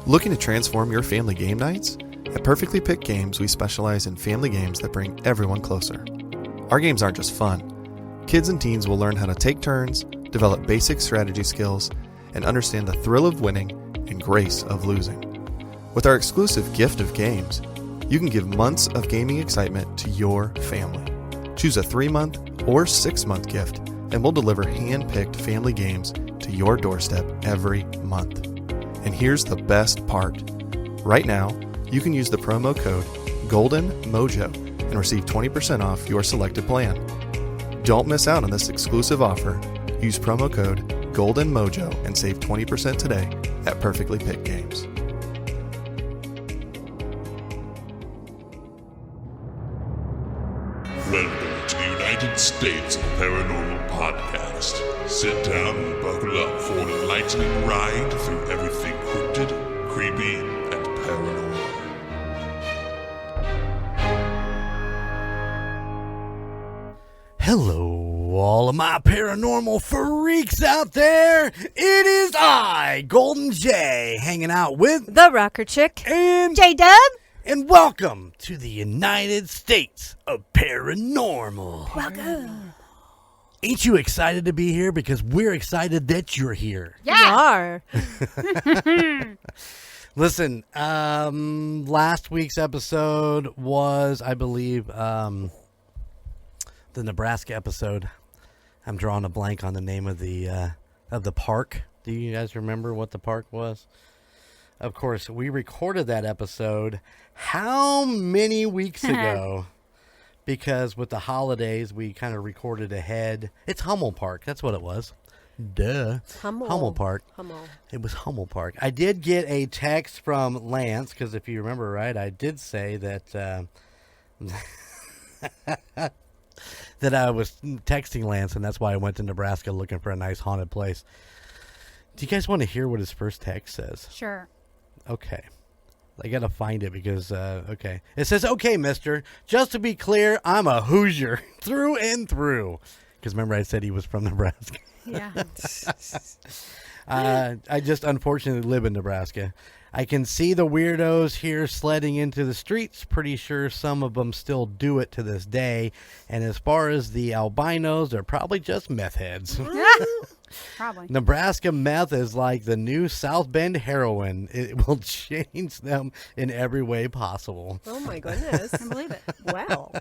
Looking to transform your family game nights? At Perfectly Picked Games, we specialize in family games that bring everyone closer. Our games aren't just fun. Kids and teens will learn how to take turns, develop basic strategy skills, and understand the thrill of winning and grace of losing. With our exclusive gift of games, you can give months of gaming excitement to your family. Choose a 3-month or 6-month gift, and we'll deliver hand-picked family games to your doorstep every month. And here's the best part. Right now, you can use the promo code GOLDENMOJO and receive 20% off your selected plan. Don't miss out on this exclusive offer. Use promo code GOLDENMOJO and save 20% today at Perfectly Picked Games. Welcome to the United States of Paranormal Podcast. Sit down and buckle up for an enlightening ride through everything cryptid, creepy, and paranormal. Hello, all of my paranormal freaks out there. It is I, Golden J, hanging out with the Rocker Chic and J-Dub. And welcome to the United States of Paranormal. Welcome. Ain't you excited to be here? Because we're excited that you're here. Yeah. We are. Listen, last week's episode was, I believe, the Nebraska episode. I'm drawing a blank on the name of the park. Do you guys remember what the park was? Of course, we recorded that episode how many weeks ago? Because with the holidays, we kind of recorded ahead. It's Hummel Park. That's what it was. Duh. Hummel Park. It was Hummel Park. I did get a text from Lance, because if you remember right, I did say that that I was texting Lance, and that's why I went to Nebraska looking for a nice haunted place. Do you guys want to hear what his first text says? Sure. Okay. I got to find it because, okay. It says, okay, mister, just to be clear, I'm a Hoosier through and through. Because remember I said he was from Nebraska. Yeah. I just unfortunately live in Nebraska. I can see the weirdos here sledding into the streets. Pretty sure some of them still do it to this day. And as far as the albinos, they're probably just meth heads. Probably. Nebraska meth is like the new South Bend heroin. It will change them in every way possible. Oh my goodness. I believe it. Wow.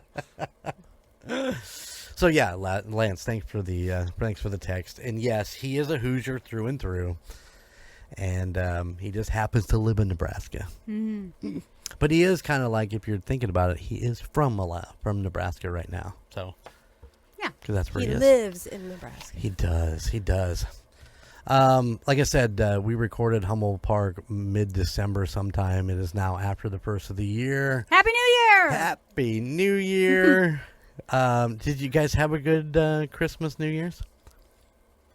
So yeah, Lance, thanks for the text. And yes, he is a Hoosier through and through. And he just happens to live in Nebraska. Mm-hmm. But he is kind of like, if you're thinking about it, he is from Nebraska right now. So yeah, because that's where he is. Lives in Nebraska. He does. Like I said, we recorded Hummel Park mid-December sometime. It is now after the first of the year. Happy New Year! Happy New Year! Did you guys have a good Christmas, New Year's?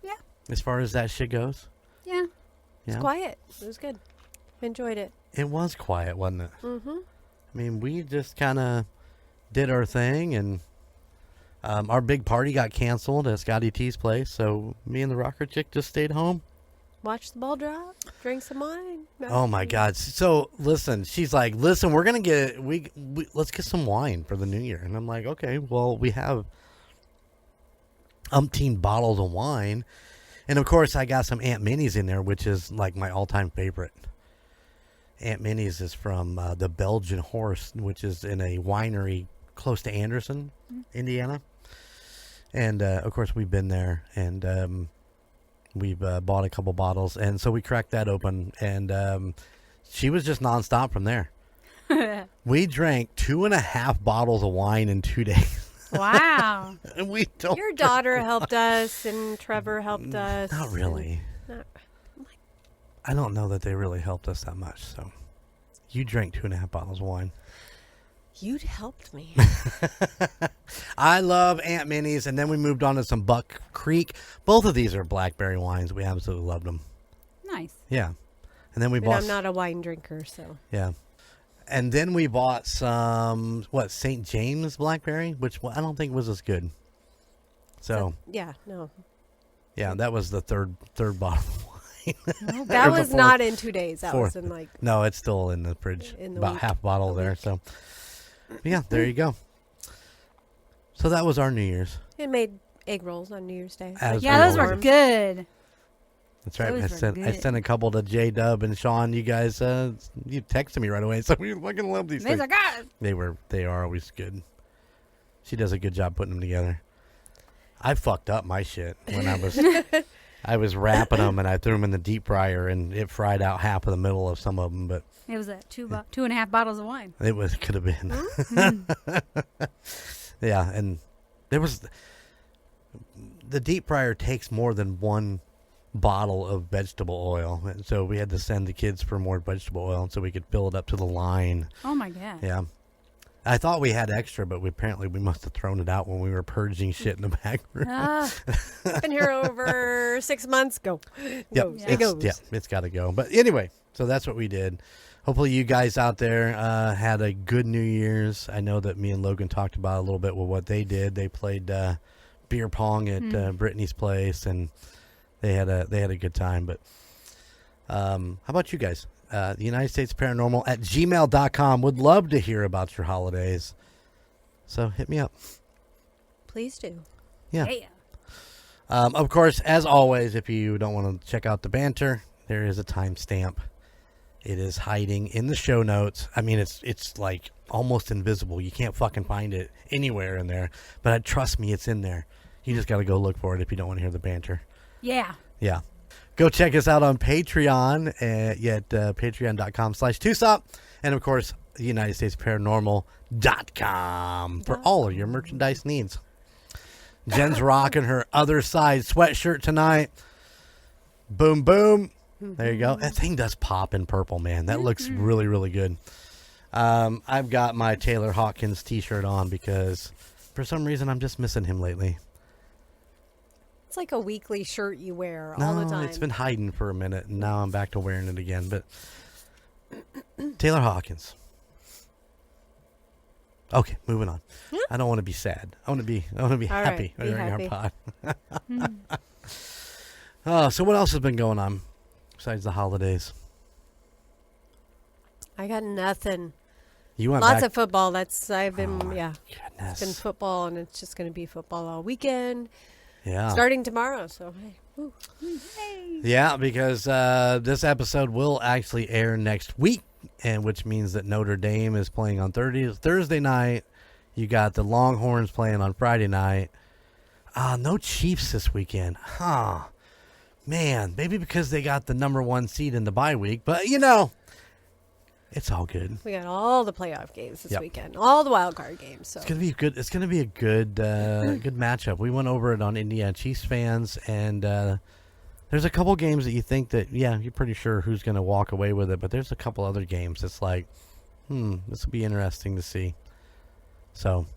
Yeah. As far as that shit goes? Yeah. It's quiet. It was good. Enjoyed it. It was quiet, wasn't it? Mm-hmm. I mean, we just kind of did our thing, and our big party got canceled at Scotty T's place, so me and the Rocker Chick just stayed home. Watched the ball drop. Drank some wine. Oh, my God. So, listen, she's like, listen, we're going to let's get some wine for the New Year. And I'm like, okay, well, we have umpteen bottles of wine. And, of course, I got some Aunt Minnie's in there, which is, like, my all-time favorite. Aunt Minnie's is from the Belgian Horse, which is in a winery close to Anderson, Indiana. And, of course, we've been there, and we've bought a couple bottles. And so we cracked that open, and she was just nonstop from there. We drank 2.5 bottles of wine in 2 days. Wow. And we don't. Your daughter helped us, and Trevor helped us. Not really. I don't know that they really helped us that much. So, you drank 2.5 bottles of wine. You'd helped me. I love Aunt Minnie's, and then we moved on to some Buck Creek. Both of these are blackberry wines. We absolutely loved them. Nice. Yeah. And then we And bought. I'm not a wine drinker, so. Yeah. And then we bought some, St. James blackberry, which I don't think was as good. So Yeah, no. yeah, that was the third bottle of That Or was the not in 2 days. That fourth. was in like No, it's still in the fridge. In the about week. half bottle The there. week. So, yeah, there you go. So that was our New Year's. it made egg rolls on New Year's Day. As Yeah, we those were always- good. That's right. Those were I good. sent a couple to J Dub and Sean. You guys, you texted me right away. So we fucking love these These things. are good. They are always good. She does a good job putting them together. I fucked up my shit when I was wrapping them and I threw them in the deep fryer and it fried out half of the middle of some of them, but It was 2.5 bottles of wine. it could have been. Yeah, and there was the deep fryer takes more than one bottle of vegetable oil, and so we had to send the kids for more vegetable oil so we could fill it up to the line. Oh my god. Yeah. I thought we had extra, but we must have thrown it out when we were purging shit in the back room. Ah, Been here over 6 months. Go. Yep, Goes. Yeah. It goes. it's got to go. But anyway, so that's what we did. Hopefully you guys out there had a good New Year's. I know that me and Logan talked about a little bit with what they did. They played beer pong at Brittany's place, and they had a good time. But how about you guys? The United States Paranormal at gmail.com. Would love to hear about your holidays. So hit me up. Please do. Yeah. yeah. Of course, as always, if you don't want to check out the banter, there is a timestamp. It is hiding in the show notes. I mean, it's like almost invisible. You can't fucking find it anywhere in there. But trust me, it's in there. You just got to go look for it if you don't want to hear the banter. Yeah. Yeah. Go check us out on Patreon at patreon.com/2sop. And, of course, UnitedStatesParanormal.com for all of your merchandise needs. Jen's rocking her Other Side sweatshirt tonight. Boom, boom. There you go. That thing does pop in purple, man. That looks really, really good. I've got my Taylor Hawkins t-shirt on because for some reason I'm just missing him lately. It's like a weekly shirt you wear all the time. It's been hiding for a minute, and now I'm back to wearing it again. But Taylor Hawkins. Okay, moving on. I don't want to be sad. I want to be All happy right, be during happy. our pod. So what else has been going on besides the holidays? I got nothing. You went Lots back. of football. I've been, Oh, my yeah. goodness. It's been football, and it's just going to be football all weekend. Yeah. Starting tomorrow, so hey. Woo. Yeah, because this episode will actually air next week, and which means that Notre Dame is playing on Thursday night. You got the Longhorns playing on Friday night. No Chiefs this weekend. Huh. Man, maybe because they got the number 1 seed in the bye week, but it's all good. We got all the playoff games this Yep. weekend, all the wild card games. So It's gonna be good. It's gonna be a good, good matchup. We went over it on Indiana Chiefs fans, and there's a couple games that you think that you're pretty sure who's gonna walk away with it, but there's a couple other games. It's like, this will be interesting to see. So,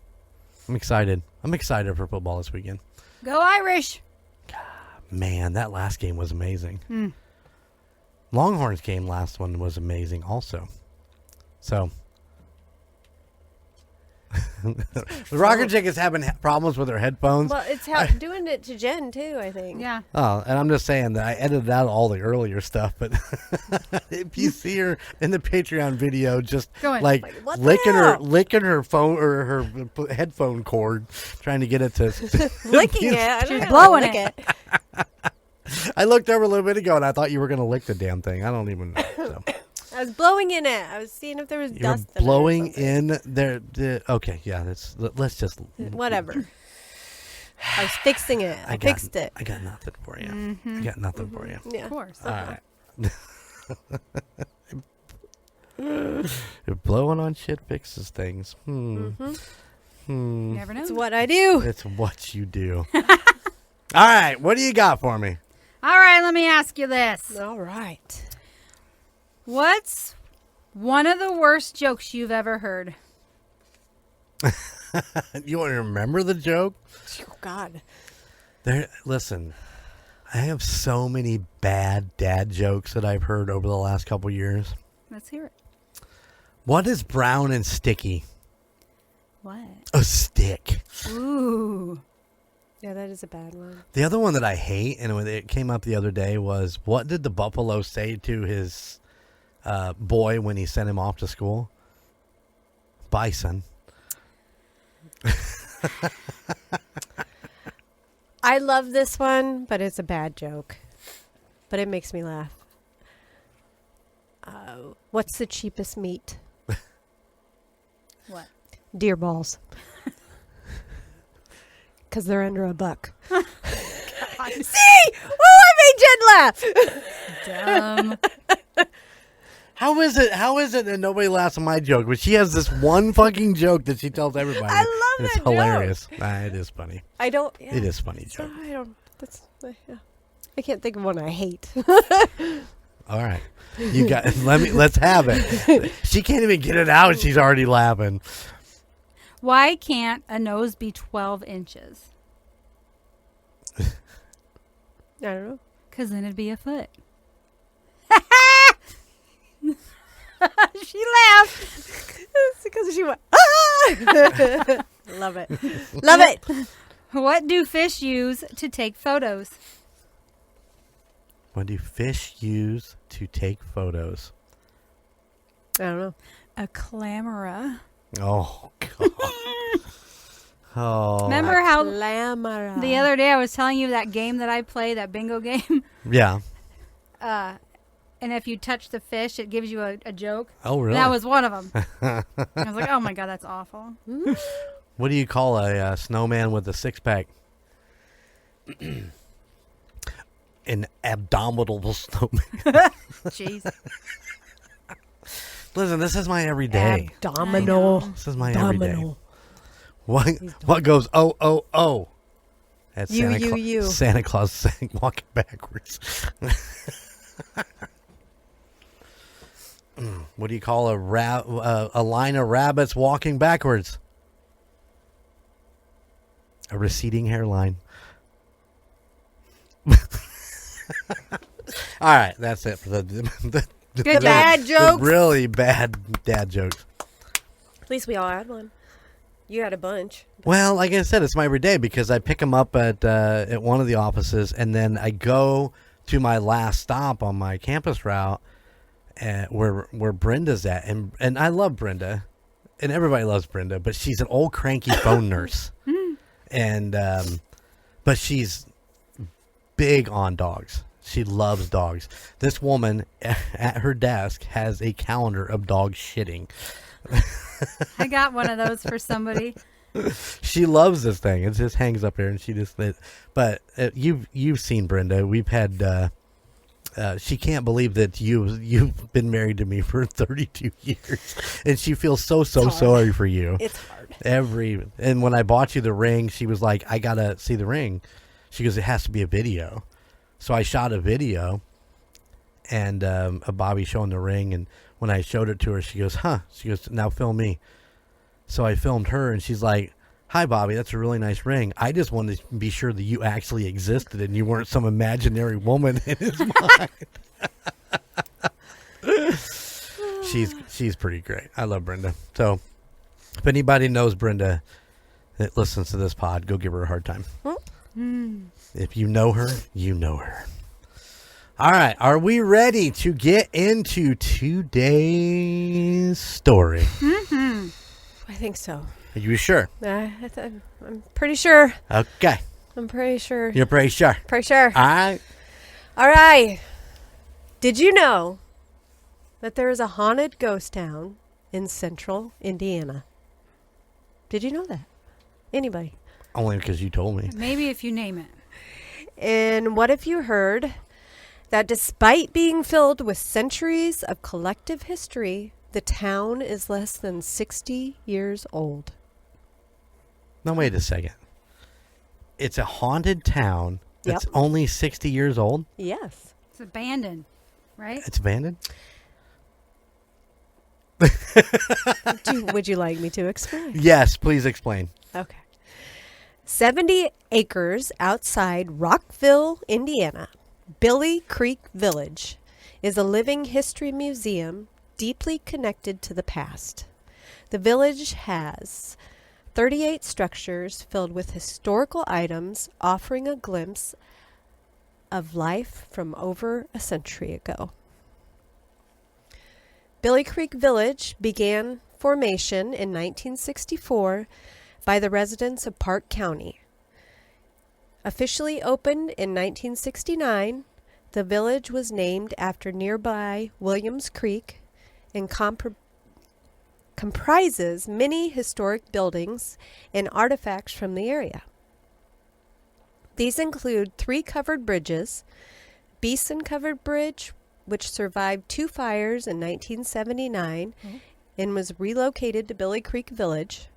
I'm excited. I'm excited for football this weekend. Go Irish. Man, that last game was amazing. Longhorns game last one was amazing also. So. The Rocker Chic is having problems with her headphones. well, it's doing it to Jen too, I think. Yeah. Oh, and I'm just saying that I edited out all the earlier stuff, but if you see her in the Patreon video, just Go ahead. like What the licking hell? her phone or her headphone cord, trying to get it to Licking it. I don't She's know, blowing lick it. I looked over a little bit ago and I thought you were gonna lick the damn thing. I don't even know. So. I was blowing in it. I was seeing if there was You're dust. in it or blowing something. in there. Okay, yeah. Let's just. Whatever. I was fixing it. I got- fixed it. I got nothing for you. I got nothing for you. Yeah. Of course. All right. If blowing on shit fixes things. You never know. It's what I do. It's what you do. All right. What do you got for me? All right, let me ask you this. All right. What's one of the worst jokes you've ever heard? You want to remember the joke? Oh, God. Listen, I have so many bad dad jokes that I've heard over the last couple years. Let's hear it. What is brown and sticky? What? A stick. Ooh. Yeah, that is a bad one. The other one that I hate, and when it came up the other day, was what did the buffalo say to his boy when he sent him off to school? Bison. I love this one, but it's a bad joke. But it makes me laugh. What's the cheapest meat? What? Deer balls. Because they're under $1. See? Oh, I made Jen laugh. Dumb. How is it that nobody laughs at my joke, but she has this one fucking joke that she tells everybody? I love It's that joke. hilarious. It is funny. I don't. Yeah. It is funny joke. I don't. That's. Yeah. I can't think of one I hate. All right, you got. Let's have it. She can't even get it out. She's already laughing. Why can't a nose be 12 inches? I don't know. Because then it'd be a foot. She laughed. It's because she went. Ah! Love it. Love it. What do fish use to take photos? What do fish use to take photos? I don't know. A clamera. Oh God. Oh. Remember how Clamera. the other day I was telling you that game that I play, that bingo game? Yeah. And if you touch the fish, it gives you a joke. Oh really? That was one of them. I was like, oh my God, that's awful. What do you call a snowman with a six-pack? An abdominal snowman. Jeez. Listen, this is my everyday. Abdominal. This is my everyday. Abdominal. What goes? Oh. That's You. Santa Claus saying walking backwards. What do you call a line of rabbits walking backwards? A receding hairline. All right, that's it for the Good bad jokes. Really bad dad jokes. At least we all had one. You had a bunch. Well, like I said, it's my everyday because I pick them up at one of the offices, and then I go to my last stop on my campus route, where Brenda's at, and I love Brenda, and everybody loves Brenda, but she's an old cranky phone nurse, and but she's big on dogs. She loves dogs. This woman at her desk has a calendar of dogs shitting. I got one of those for somebody. She loves this thing. It just hangs up here, and she just. But you've seen Brenda. We've had. She can't believe that you've been married to me for 32 years, and she feels so sorry for you. It's hard. And when I bought you the ring, she was like, "I gotta see the ring." She goes, "It has to be a video." So I shot a video, and of Bobbi showing the ring, and when I showed it to her, she goes, "Huh?" She goes, "Now film me." So I filmed her, and she's like, "Hi, Bobbi, that's a really nice ring. I just wanted to be sure that you actually existed and you weren't some imaginary woman in his mind." She's pretty great. I love Brenda. So if anybody knows Brenda that listens to this pod, go give her a hard time. If you know her, you know her. All right. Are we ready to get into today's story? I think so. Are you sure? I'm pretty sure. Okay. I'm pretty sure. You're pretty sure. Pretty sure. All right. All right. Did you know that there is a haunted ghost town in central Indiana? Did you know that? Anybody? Only because you told me. Maybe if you name it. And what if you heard that despite being filled with centuries of collective history, the town is less than 60 years old? No, wait a second. It's a haunted town that's Yep. only 60 years old? Yes. It's abandoned, right? It's abandoned? Would you like me to explain? Yes, please explain. Okay. 70 acres outside Rockville, Indiana, Billie Creek Village is a living history museum deeply connected to the past. The village has 38 structures filled with historical items offering a glimpse of life from over a century ago. Billie Creek Village began formation in 1964 by the residents of Park County. Officially opened in 1969, the village was named after nearby Williams Creek and comprises many historic buildings and artifacts from the area. These include 3 covered bridges, Beeson Covered Bridge, which survived 2 fires in 1979 and was relocated to Billie Creek Village,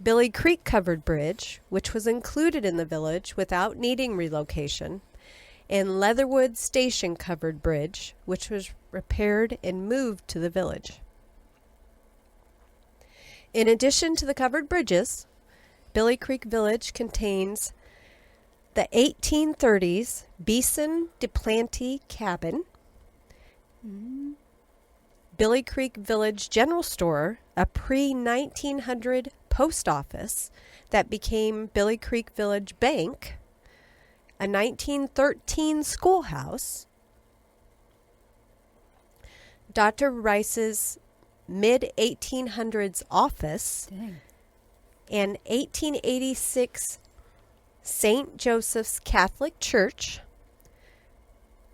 Billie Creek Covered Bridge, which was included in the village without needing relocation, and Leatherwood Station Covered Bridge, which was repaired and moved to the village. In addition to the covered bridges, Billie Creek Village contains the 1830s Beeson DePlanty Cabin, Billie Creek Village General Store, a pre-1900 post office that became Billie Creek Village Bank, a 1913 schoolhouse, Dr. Rice's mid-1800s office, and 1886 St. Joseph's Catholic Church,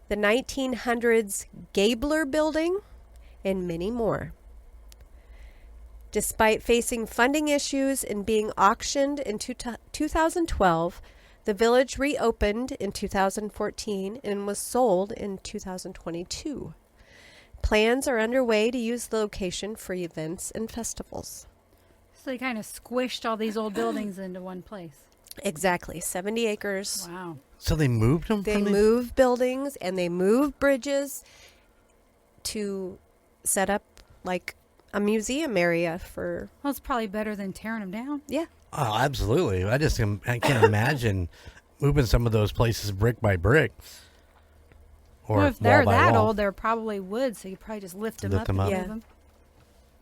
the 1900s Gabler Building, and many more. Despite facing funding issues and being auctioned in 2012, the village reopened in 2014 and was sold in 2022. Plans are underway to use the location for events and festivals. So they kind of squished all these old buildings into one place. Exactly, 70 acres. Wow. So they moved them? They moved buildings and they moved bridges to set up like a museum area for... Well, it's probably better than tearing them down. Yeah. Oh, absolutely. I can't imagine moving some of those places brick by brick. Or Well, if they're wall by that wall. old, they're probably wood, so you probably just lift them Lift up them and up. move Yeah. them.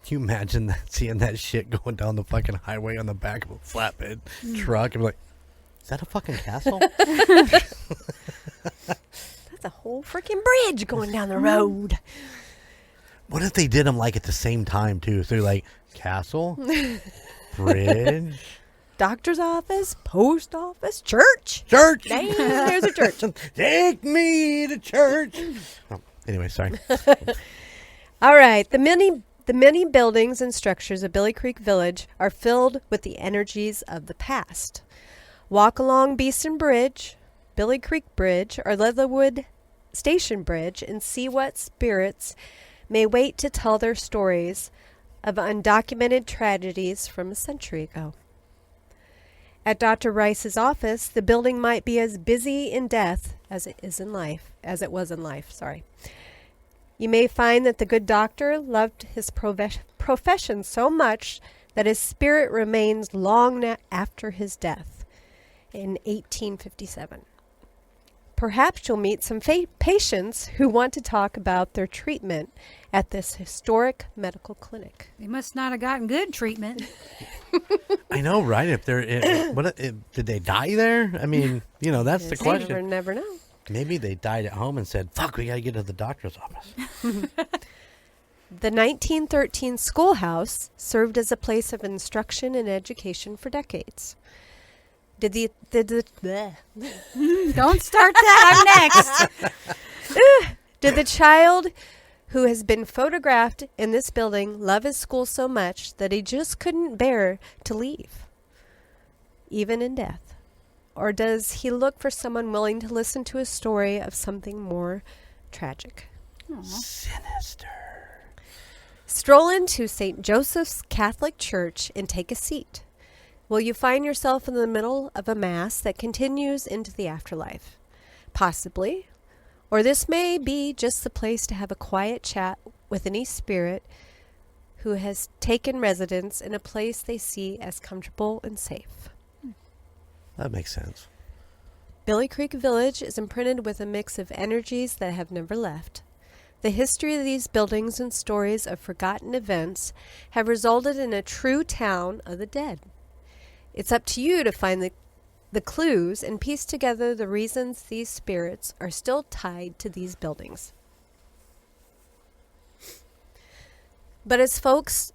Can you imagine that, seeing that shit going down the fucking highway on the back of a flatbed truck? And like, is that a fucking castle? That's a whole freaking bridge going down the road. What if they did them like at the same time too? So like castle, bridge, Doctor's office, post office, church. church. Dang, there's a church. Take me to church. Oh, anyway, sorry. All right. The many buildings and structures of Billie Creek Village are filled with the energies of the past. Walk along Beeson Bridge, Billie Creek Bridge, or Leatherwood Station Bridge and see what spirits may wait to tell their stories of undocumented tragedies from a century ago. At Dr. Rice's office, the building might be as busy in death as it was in life. You may find that the good doctor loved his profession so much that his spirit remains long after his death in 1857. Perhaps you'll meet some patients who want to talk about their treatment at this historic medical clinic. They must not have gotten good treatment. I know, right? If they're, did they die there? I mean, that's the Yes, question. You never know. Maybe they died at home and said, "Fuck, we gotta get to the doctor's office." The 1913 schoolhouse served as a place of instruction and education for decades. Don't start that. I'm next. Did the child who has been photographed in this building love his school so much that he just couldn't bear to leave, even in death? Or does he look for someone willing to listen to a story of something more tragic? Sinister. Stroll into St. Joseph's Catholic Church and take a seat. Will you find yourself in the middle of a mass that continues into the afterlife? Possibly. Or this may be just the place to have a quiet chat with any spirit who has taken residence in a place they see as comfortable and safe. That makes sense. Billie Creek Village is imprinted with a mix of energies that have never left. The history of these buildings and stories of forgotten events have resulted in a true town of the dead. It's up to you to find the clues and piece together the reasons these spirits are still tied to these buildings. But as folks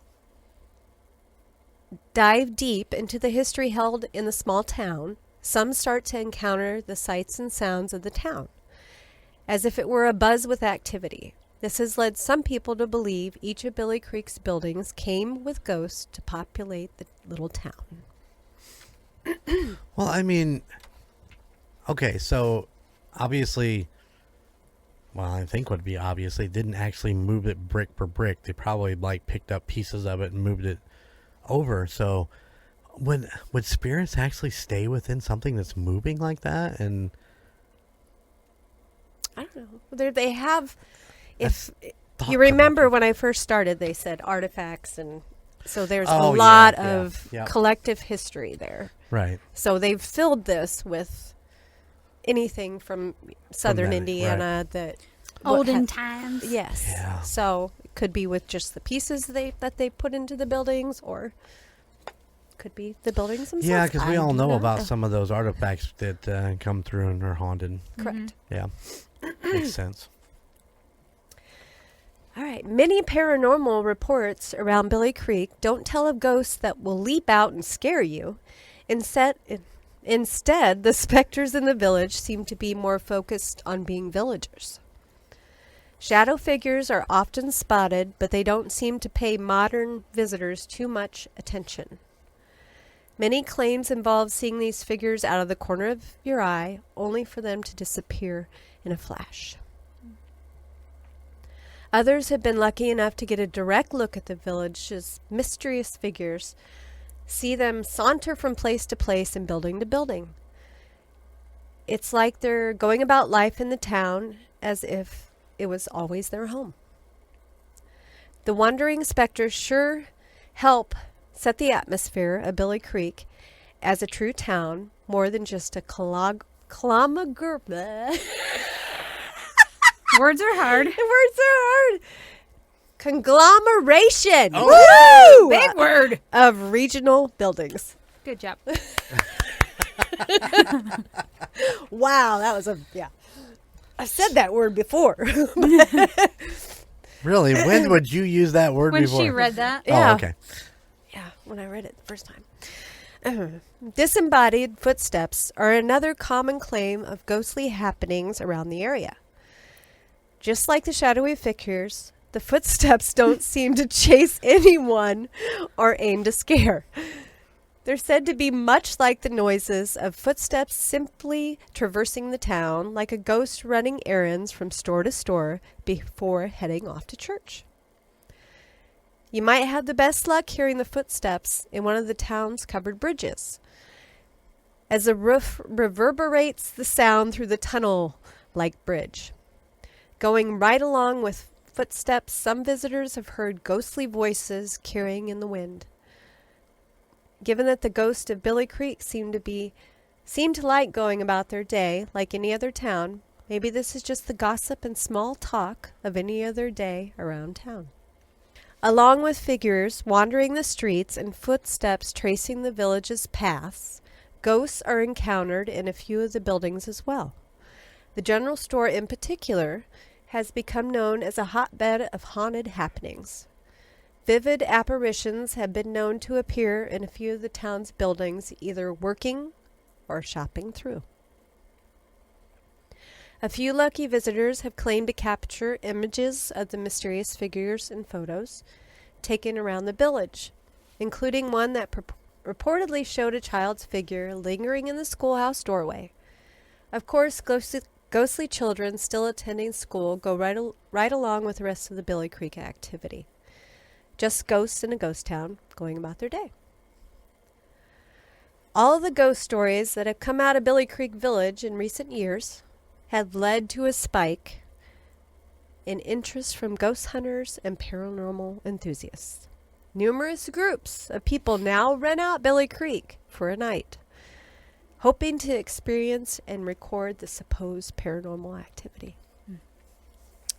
dive deep into the history held in the small town, some start to encounter the sights and sounds of the town, as if it were abuzz with activity. This has led some people to believe each of Billie Creek's buildings came with ghosts to populate the little town. Well, I mean, okay, so obviously, well, I think would be obvious, they didn't actually move it brick per brick. They probably like picked up pieces of it and moved it over. So would spirits actually stay within something that's moving like that? And I don't know. They have, if you remember when I first started, they said artifacts, and so there's a lot of collective history there. Right. So they've filled this with anything from southern Indiana that olden times. Yes. Yeah. So it could be with just the pieces that they put into the buildings, or could be the buildings themselves. Yeah, because we all know about some. some of those artifacts that come through and are haunted. Correct. Yeah. Makes sense. All right. Many paranormal reports around Billie Creek don't tell of ghosts that will leap out and scare you. Instead, the specters in the village seem to be more focused on being villagers. Shadow figures are often spotted, but they don't seem to pay modern visitors too much attention. Many claims involve seeing these figures out of the corner of your eye, only for them to disappear in a flash. Others have been lucky enough to get a direct look at the village's mysterious figures, see them saunter from place to place and building to building. It's like they're going about life in the town as if it was always their home. The wandering specters sure help set the atmosphere of Billie Creek as a true town, more than just a Words are hard. Words are hard. Conglomeration. Oh, woo! Big word. Of regional buildings. Good job. Wow, that was I've said that word before. Really? When would you use that word When before? she read that. Yeah. Oh, okay. Yeah, when I read it the first time. Disembodied footsteps are another common claim of ghostly happenings around the area. Just like the shadowy figures, the footsteps don't seem to chase anyone or aim to scare. They're said to be much like the noises of footsteps simply traversing the town, like a ghost running errands from store to store before heading off to church. You might have the best luck hearing the footsteps in one of the town's covered bridges, as the roof reverberates the sound through the tunnel-like bridge. Going right along with footsteps, some visitors have heard ghostly voices carrying in the wind. Given that the ghost of Billie Creek seemed to like going about their day like any other town, maybe this is just the gossip and small talk of any other day around town. Along with figures wandering the streets and footsteps tracing the village's paths, ghosts are encountered in a few of the buildings as well. The general store in particular has become known as a hotbed of haunted happenings. Vivid apparitions have been known to appear in a few of the town's buildings, either working or shopping through. A few lucky visitors have claimed to capture images of the mysterious figures in photos taken around the village, including one that reportedly showed a child's figure lingering in the schoolhouse doorway. Of course, ghostly children still attending school go right along with the rest of the Billie Creek activity. Just ghosts in a ghost town going about their day. All of the ghost stories that have come out of Billie Creek Village in recent years have led to a spike in interest from ghost hunters and paranormal enthusiasts. Numerous groups of people now rent out Billie Creek for a night, hoping to experience and record the supposed paranormal activity.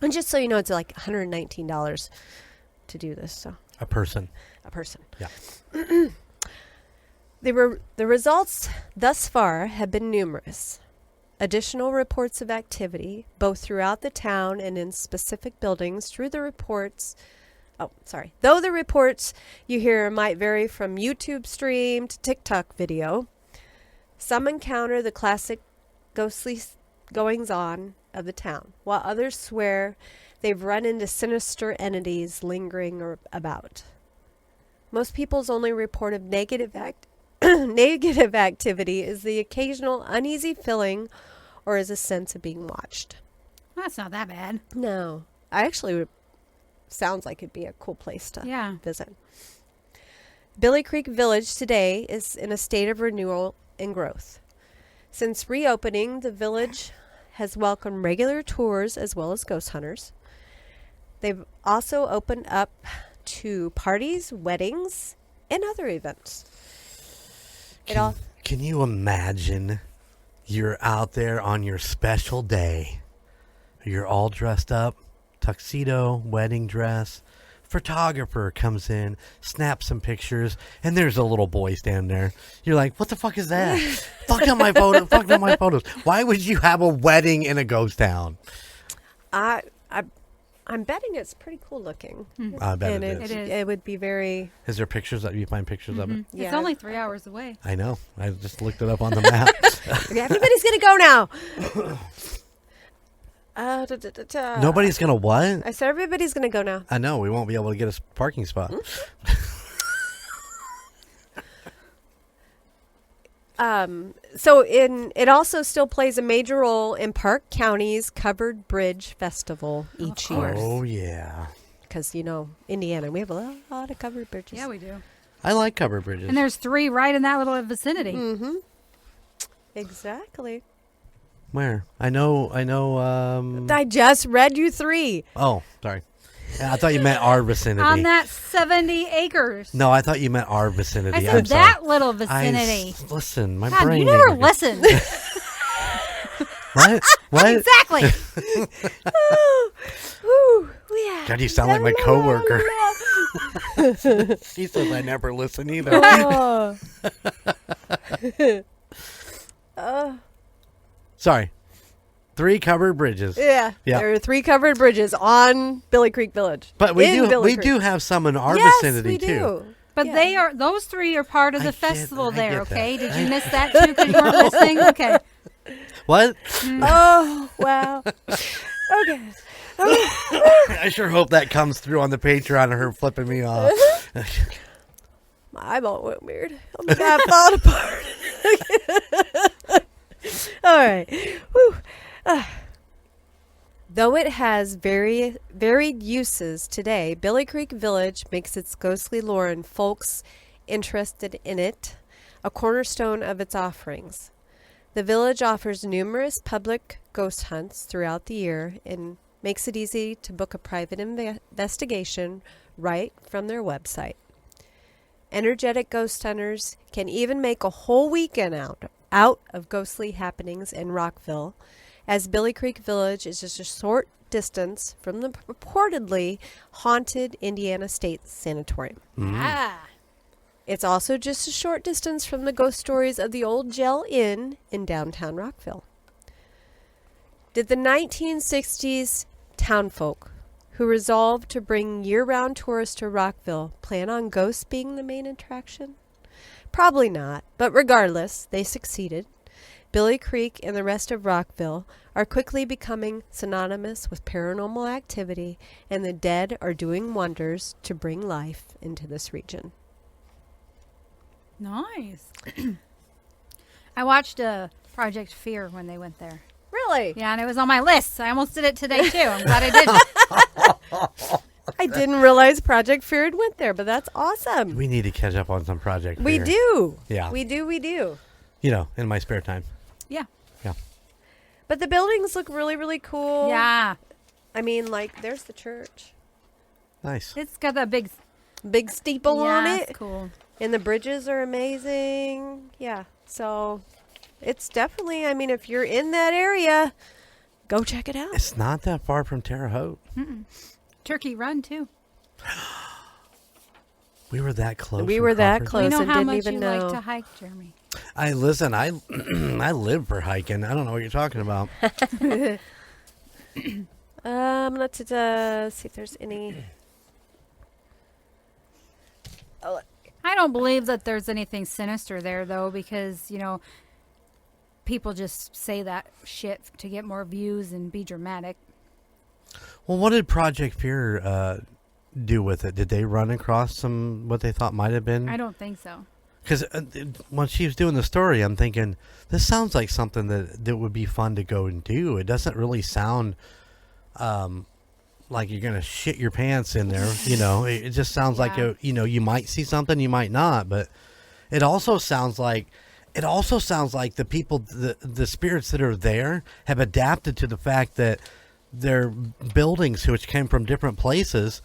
And just so you know, it's like $119 to do this. So A person. a person. Yeah. The results thus far have been numerous. Additional reports of activity, both throughout the town and in specific buildings, though the reports you hear might vary from YouTube stream to TikTok video, some encounter the classic ghostly goings-on of the town, while others swear they've run into sinister entities lingering about. Most people's only report of negative activity is the occasional uneasy feeling or is a sense of being watched. That's not that bad. No. Sounds like it'd be a cool place to visit. Billie Creek Village today is in a state of renewal and growth. Since reopening, the village has welcomed regular tours as well as ghost hunters. They've also opened up to parties, weddings, and other events. Can you imagine you're out there on your special day? You're all dressed up, tuxedo, wedding dress. Photographer comes in, snaps some pictures, and there's a little boy standing there. You're like, what the fuck is that? Fuck on my photo. Fuck on my photos. Why would you have a wedding in a ghost town? I'm betting it's pretty cool looking. I bet it is. It would be very... Is there pictures that you find pictures of it? Yeah. It's only 3 hours away. I know. I just looked it up on the map. Okay, everybody's going to go now. Nobody's going to what? I said everybody's going to go now. I know. We won't be able to get a parking spot. It also still plays a major role in Park County's Covered Bridge Festival each year. Oh, yeah. Because, Indiana, we have a lot of covered bridges. Yeah, we do. I like covered bridges. And there's 3 right in that little vicinity. Mm-hmm. Exactly. Where? I know. I just read you 3. Oh, sorry. I thought you meant our vicinity. On that 70 acres. No, I thought you meant our vicinity. I said I'm that sorry. little vicinity. Listen, my God, brain. you never ain't- listen. What? What? Exactly. Yeah. God, you sound like my coworker. She says I never listen either. Sorry. 3 covered bridges. Yeah. There are 3 covered bridges on Billie Creek Village. But we do have some in our vicinity we too. do. But Yeah. those 3 are part of I the get- festival I there, get that. okay? Did you miss that too because you weren't listening? Okay. What? Oh, wow. Okay. I sure hope that comes through on the Patreon of her flipping me off. My eyeball went weird. Oh my God, falling apart. All right. Whew. Though it has varied uses today, Billie Creek Village makes its ghostly lore and folks interested in it a cornerstone of its offerings. The village offers numerous public ghost hunts throughout the year and makes it easy to book a private investigation right from their website. Energetic ghost hunters can even make a whole weekend out of ghostly happenings in Rockville, as Billie Creek Village is just a short distance from the purportedly haunted Indiana State Sanatorium. Ah. It's also just a short distance from the ghost stories of the old Rockville IN in downtown Rockville. Did the 1960s townfolk who resolved to bring year-round tourists to Rockville plan on ghosts being the main attraction? Probably not, but regardless, they succeeded. Billie Creek and the rest of Rockville are quickly becoming synonymous with paranormal activity, and the dead are doing wonders to bring life into this region. Nice. I watched Project Fear when they went there. Really? Yeah, and it was on my list. I almost did it today, too. I'm glad I didn't. I didn't realize Project Fear went there, but that's awesome. We need to catch up on some Project We Fear. do. Yeah. We do. In my spare time. Yeah. Yeah. But the buildings look really, really cool. Yeah. I mean, there's the church. Nice. It's got that big steeple on it. It's cool. And the bridges are amazing. Yeah. So it's definitely, if you're in that area, Go check it out. It's not that far from Terre Haute. Turkey Run, too. We were that close. We from were that Crawford. close. We know and how didn't much even you know. like to hike, Jeremy. I live for hiking. I don't know what you're talking about. Let's see if there's any. I don't believe that there's anything sinister there, though, because, people just say that shit to get more views and be dramatic. Well, what did Project Fear do with it? Did they run across some what they thought might have been? I don't think so. Because when she was doing the story, I'm thinking, this sounds like something that would be fun to go and do. It doesn't really sound like you're going to shit your pants in there. It just sounds like, you might see something, you might not. But it also sounds like the people, the spirits that are there have adapted to the fact that they're buildings which came from different places.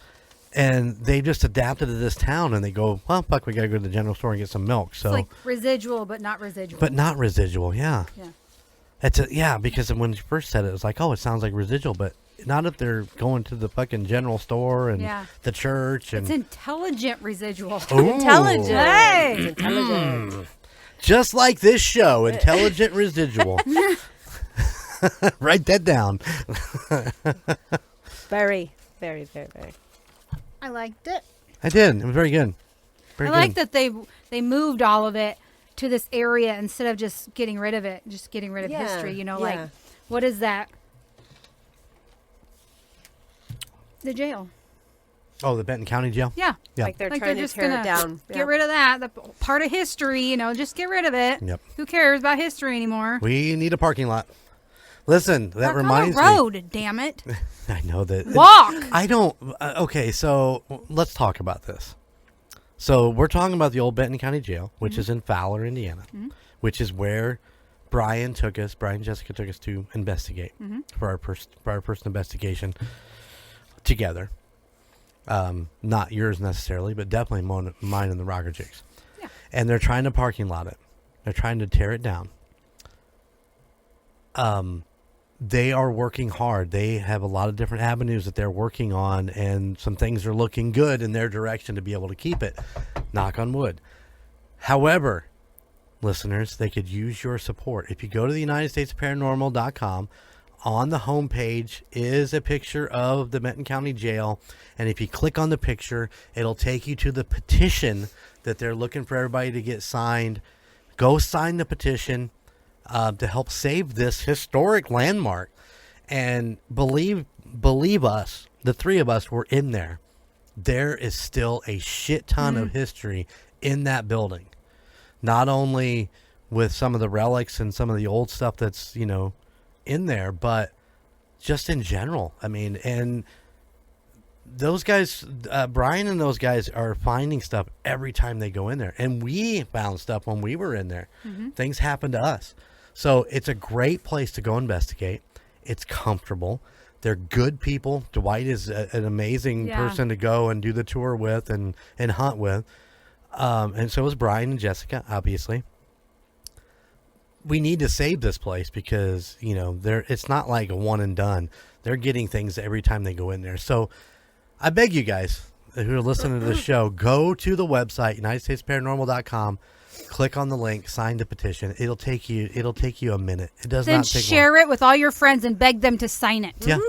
And they just adapted to this town, and they go, well, fuck, we got to go to the general store and get some milk. So it's like residual, but not residual. But not residual, yeah. Yeah. Because when you first said it, it was like, oh, it sounds like residual, but not if they're going to the fucking general store and the church. And it's intelligent residual. Ooh. Intelligent. Hey! It's intelligent. Just like this show, intelligent residual. Write that down. Very, very, very, very. I liked it. I did. It was very good. I like that they moved all of it to this area instead of just getting rid of it, just getting rid of history. Like, what is that? The jail. Oh, the Benton County Jail? Yeah. Like they're trying to just tear gonna it down. Get rid of that. The part of history, just get rid of it. Yep. Who cares about history anymore? We need a parking lot. Listen, that Park reminds on the me. road, damn it. I know that. Walk. I don't. Okay, so let's talk about this. So we're talking about the old Benton County Jail, which is in Fowler, Indiana, which is where Brian and Jessica took us to investigate for our first investigation together. Not yours necessarily, but definitely mine and the Rocker Chic's. Yeah. And they're trying to parking lot it. They're trying to tear it down. They are working hard. They have a lot of different avenues that they're working on, and some things are looking good in their direction to be able to keep it. Knock on wood. However, listeners, they could use your support. If you go to the UnitedStatesParanormal.com, on the homepage is a picture of the Benton County Jail, and if you click on the picture, it'll take you to the petition that they're looking for everybody to get signed. Go sign the petition. To help save this historic landmark. And believe us, the three of us were in there. There is still a shit ton of history in that building. Not only with some of the relics and some of the old stuff that's, in there, but just in general. I mean, and those guys, Brian and those guys are finding stuff every time they go in there. And we found stuff when we were in there. Things happened to us. So it's a great place to go investigate. It's comfortable. They're good people. Dwight is an amazing person to go and do the tour with and hunt with. And so is Brian and Jessica, obviously. We need to save this place because, it's not like a one and done. They're getting things every time they go in there. So I beg you guys who are listening to the show, go to the website, UnitedStatesParanormal.com. Click on the link, sign the petition. It'll take you a minute. It does Then not take share long. it with all your friends and beg them to sign it. Yeah.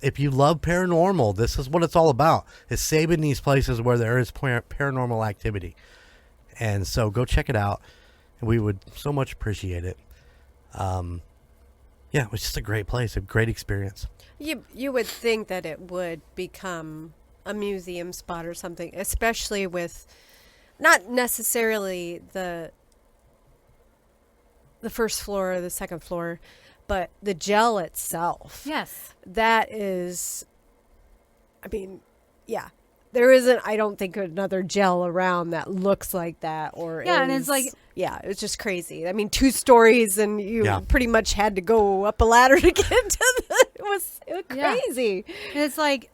If you love paranormal, this is what it's all about. It's saving these places where there is paranormal activity. And so go check it out. We would so much appreciate it. It was just a great place, a great experience. You would think that it would become a museum spot or something, especially with not necessarily the first floor or the second floor, but the jail itself. Yes. That is, there isn't, I don't think, another jail around that looks like that. And it's like, it's just crazy. 2 stories, and you pretty much had to go up a ladder to get to it was crazy. And it's like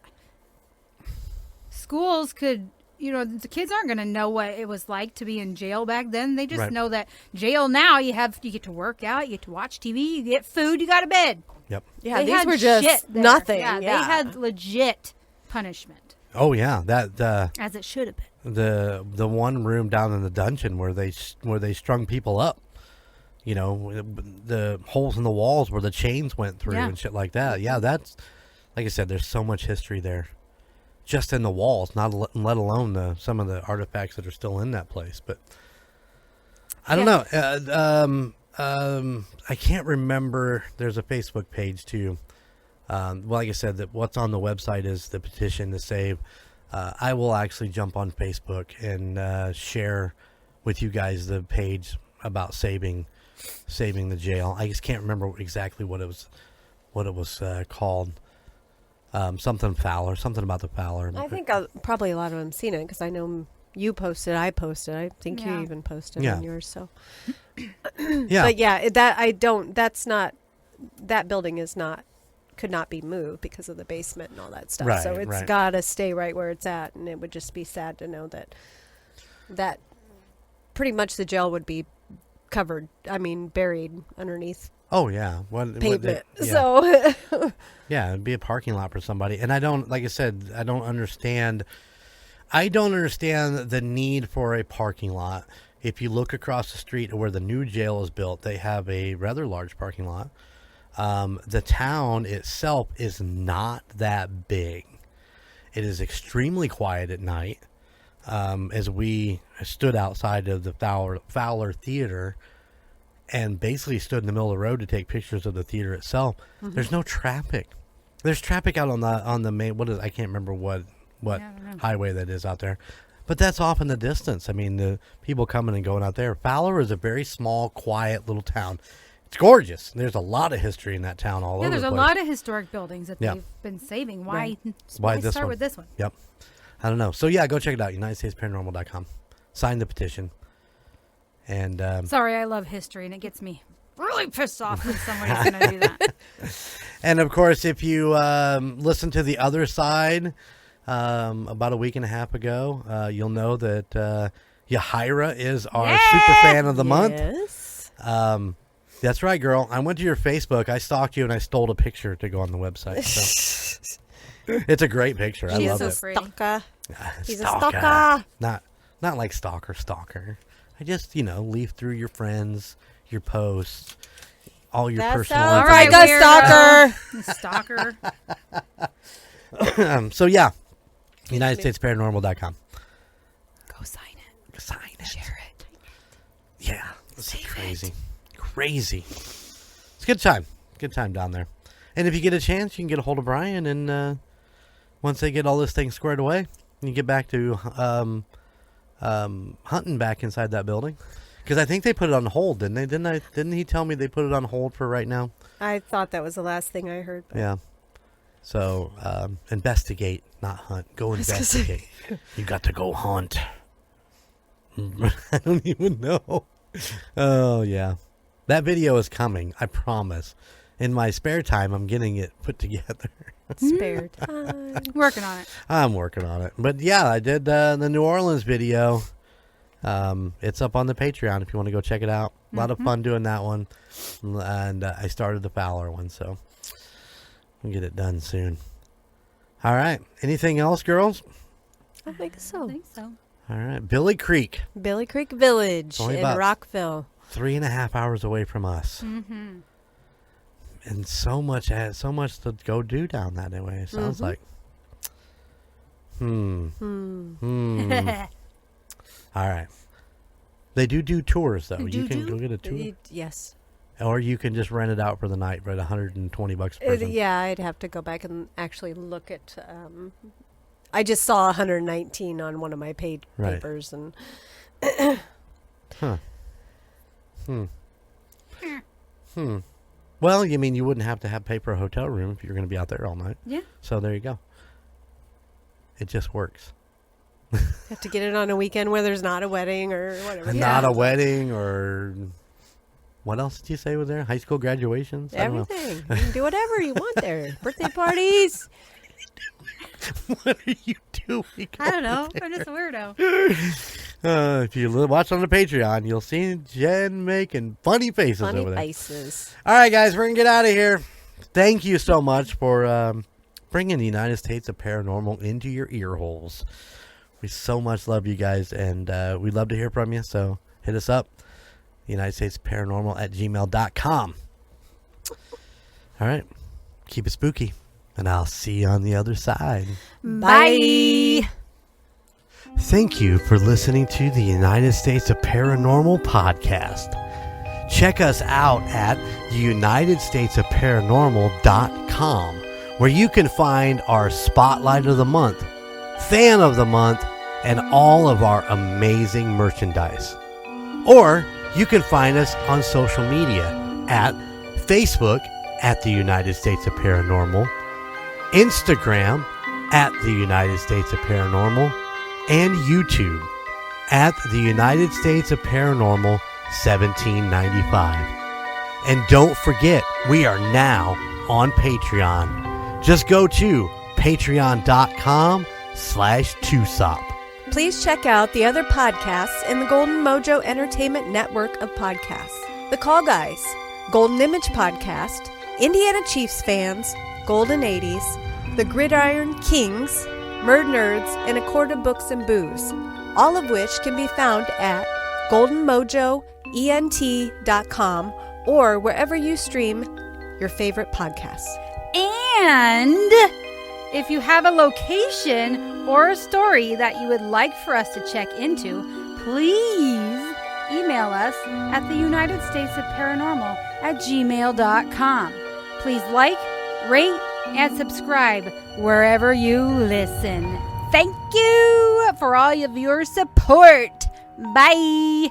schools could, the kids aren't going to know what it was like to be in jail back then. They just know that jail now, you get to work out, you get to watch TV, you get food, you got a bed. Yep. Yeah, They these had were just shit there. nothing. Yeah, they had legit punishment, Oh yeah, that as it should have been. the one room down in the dungeon where they strung people up. You know, the holes in the walls where the chains went through and shit like that. Yeah, that's like I said. There's so much history there, just in the walls. Not let alone some of the artifacts that are still in that place. But I don't know. I can't remember. There's a Facebook page too. Well, like I said, that what's on the website is the petition to save. I will actually jump on Facebook and share with you guys the page about saving the jail. I just can't remember exactly what it was called. Something Fowler, something about the Fowler. I think probably a lot of them seen it because I know you posted. I posted. I think you even posted on yours. So. Yeah. But yeah, that's not. That building could not be moved because of the basement and all that stuff. Right, so it's got to stay right where it's at, and it would just be sad to know that pretty much the jail would be covered. I mean, buried underneath. Oh yeah, pavement. Yeah. So yeah, it'd be a parking lot for somebody. And I don't, like I said, I don't understand the need for a parking lot. If you look across the street where the new jail is built, they have a rather large parking lot. The town itself is not that big. It is extremely quiet at night. As we stood outside of the Fowler Theater and basically stood in the middle of the road to take pictures of the theater itself, there's no traffic. There's traffic out on the main, I can't remember what highway that is out there. But that's off in the distance. I mean, the people coming and going out there. Fowler is a very small, quiet little town. It's gorgeous. There's a lot of history in that town all over the place. Yeah, there's a lot of historic buildings that they've been saving. Why start with this one? Yep. I don't know. So, yeah, go check it out, UnitedStatesParanormal.com. Sign the petition. And sorry, I love history, and it gets me really pissed off when somebody's going to do that. And, of course, if you listen to the other side about a week and a half ago, you'll know that Yahira is our super fan of the month. Yes. That's right, girl. I went to your Facebook. I stalked you, and I stole a picture to go on the website. So. It's a great picture. I love it. Stalker. He's a Stalker. stalker. Not like stalker. I just, leaf through your friends, your posts, all your personal All information. right, go stalker. Stalker. So, yeah, UnitedStatesParanormal.com. Go sign it. Go sign it. Share it. Yeah. This is crazy. Crazy. It's a good time. Good time down there. And if you get a chance, you can get a hold of Brian, and once they get all this thing squared away, you get back to hunting back inside that building. Because I think they put it on hold, didn't they? Didn't he tell me they put it on hold for right now? I thought that was the last thing I heard. Yeah. So, investigate, not hunt. Go investigate. You got to go hunt. I don't even know. Oh, yeah. That video is coming, I promise. In my spare time, I'm getting it put together. Spare time. Working on it. I'm working on it. But, yeah, I did the New Orleans video. It's up on the Patreon if you want to go check it out. A lot of fun doing that one. And I started the Fowler one, so we'll get it done soon. All right. Anything else, girls? I think so. All right. Billie Creek. Billie Creek Village Only in about Rockville. 3.5 hours away from us. Mm-hmm. And so much to go do down that way. It sounds like. All right. They do tours, though. You can go get a tour. Yes. Or you can just rent it out for the night for $120 per person. Yeah, I'd have to go back and actually look at. I just saw 119 on one of my papers, and. Well, you mean you wouldn't have to pay for a hotel room if you're going to be out there all night. Yeah. So there you go. It just works. Have to get it on a weekend where there's not a wedding or whatever. Not a wedding or... What else did you say was there? High school graduations? Everything. You can do whatever you want there. Birthday parties. What are you doing? I don't know. I'm just a weirdo. If you watch on the Patreon, you'll see Jen making funny faces over there. Funny faces. All right, guys, we're going to get out of here. thank you so much for bringing the United States of Paranormal into your ear holes. We so much love you guys, and we'd love to hear from you, so hit us up, United States Paranormal at gmail.com. All right, keep it spooky, and I'll see you on the other side. Bye. Thank you for listening to the United States of Paranormal podcast. Check us out at theunitedstatesofparanormal.com, where you can find our Spotlight of the Month, Fan of the Month, and all of our amazing merchandise. Or you can find us on social media at Facebook at the United States of Paranormal, Instagram at the United States of Paranormal, and YouTube at the United States of Paranormal 1795. And don't forget, we are now on Patreon. Just go to patreon.com/2sop. Please check out the other podcasts in the Golden Mojo Entertainment Network of podcasts. The Call Guys, Golden Image Podcast, Indiana Chiefs Fans, Golden 80s, The Gridiron Kings, Murd Nerds, and A Quart of Books and Booze, all of which can be found at goldenmojoent.com or wherever you stream your favorite podcasts. And if you have a location or a story that you would like for us to check into, please email us at the United States of Paranormal at gmail.com. Please like, rate, and subscribe wherever you listen. Thank you for all of your support. Bye.